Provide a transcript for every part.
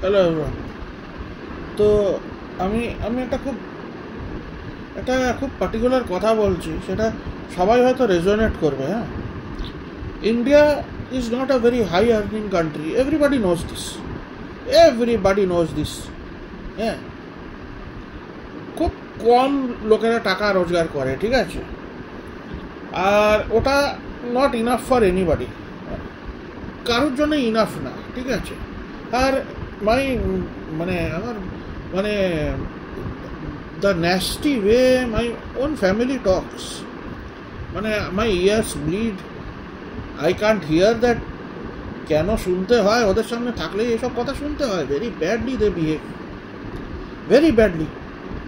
Hello everyone. তো আমি আমি একটা খুব পার্টিকুলার কথা বলছি, সেটা সবাই হয়তো রেজোনেট করবে। হ্যাঁ, India is not a very high earning country. Everybody knows this. হ্যাঁ, খুব কম লোকেরা টাকা রোজগার করে, ঠিক আছে? আর ওটা নট ইনাফ ফর এনিবডি, কারোর জন্য ইনাফ না, ঠিক আছে? আর মাই আমার মানে the nasty way my own family talks, my ears bleed. I can't hear that. কেন শুনতে হয়? ওদের সামনে থাকলেই এসব কথা শুনতে হয়। ভেরি ব্যাডলি দে বিহেভ, ভেরি ব্যাডলি।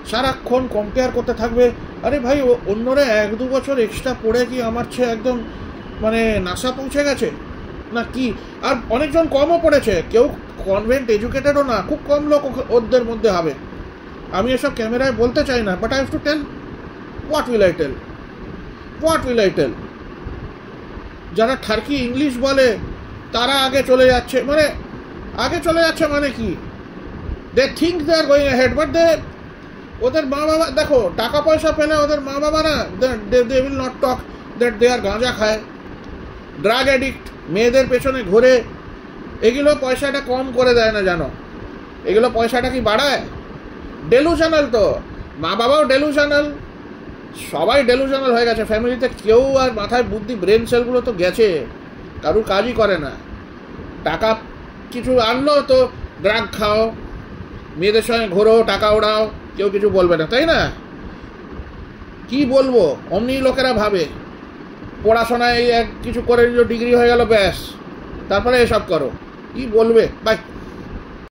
সারাক্ষণ কম্পেয়ার করতে থাকবে। আরে ভাই, অন্যরা 1-2 বছর এক্সট্রা পড়ে কি আমার চেয়ে একদম নাসা পৌঁছে গেছে না কি? আর অনেকজন কমও পড়েছে, কেউ কনভেন্ট এডুকেটেডও না, খুব কম লোক ওদের মধ্যে হবে। আমি এসব ক্যামেরায় বলতে চাই না, but I have to tell. What will I tell? যারা ঠার্কি ইংলিশ বলে তারা আগে চলে যাচ্ছে, মানে কি? They think they are going ahead, but ওদের মা বাবা দেখো, টাকা পয়সা পেলে ওদের মা বাবা না, they will not talk that they are গাঁজা খায়, ড্রাগ অ্যাডিক্ট, মেয়েদের পেছনে ঘুরে। এগুলো পয়সাটা কম করে দেয় না, জানো? এগুলো পয়সাটা কি বাড়ায়? ডেলুশনাল তো, মা বাবাও ডেলুশনাল, সবাই ডেলুশনাল হয়ে গেছে ফ্যামিলিতে। কেউ আর মাথায় বুদ্ধি, ব্রেন সেলগুলো তো গেছে, কারুর কাজই করে না। টাকা কিছু আনলো তো ড্রাগ খাও, মেয়েদের সঙ্গে ঘোরো, টাকা ওড়াও, কেউ কিছু বলবে না, তাই না? কি বলবো, অমনি লোকেরা ভাবে পড়াশোনায় কিছু করে নিল, ডিগ্রি হয়ে গেল, ব্যাস, তারপরে এসব করো। কি বলবে? বাই।